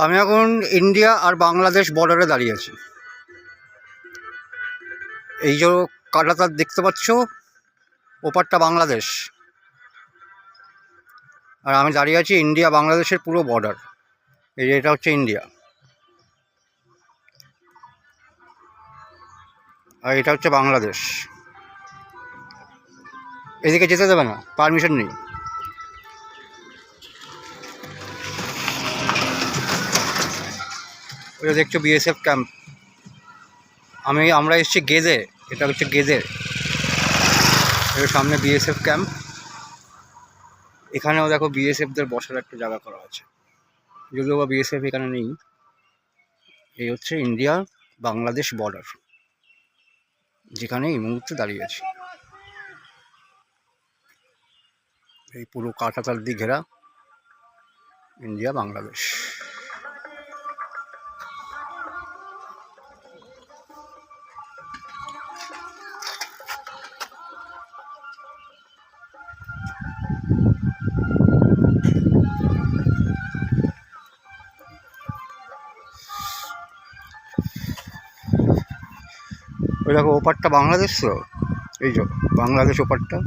আমি এখন ইন্ডিয়া আর বাংলাদেশ বর্ডারে দাঁড়িয়ে আছি। এই যে কাঁটাতার দেখতে পাচ্ছ, ওপারটা বাংলাদেশ, আর আমি দাঁড়িয়ে আছি ইন্ডিয়া বাংলাদেশের পুরো বর্ডার। এই যে এটা হচ্ছে ইন্ডিয়া, আর এটা হচ্ছে বাংলাদেশ। এদিকে যেতে দেবে না, পারমিশন নেই। ওটা দেখছো বিএসএফ ক্যাম্প। আমরা এসেছি গেদে, এটা হচ্ছে গেদে, এর সামনে বিএসএফ ক্যাম্প। এখানেও দেখো বিএসএফদের বসার একটা জায়গা করা আছে, যদিও বা বিএসএফ এখানে নেই। এই হচ্ছে ইন্ডিয়া বাংলাদেশ বর্ডার, যেখানে এই মুহূর্তে দাঁড়িয়ে আছি। এই পুরো কাঁটাতার দিয়ে ঘেরা ইন্ডিয়া বাংলাদেশ। ওই দেখো ওপারটা বাংলাদেশ, তো এই যে বাংলাদেশ ওপারটা।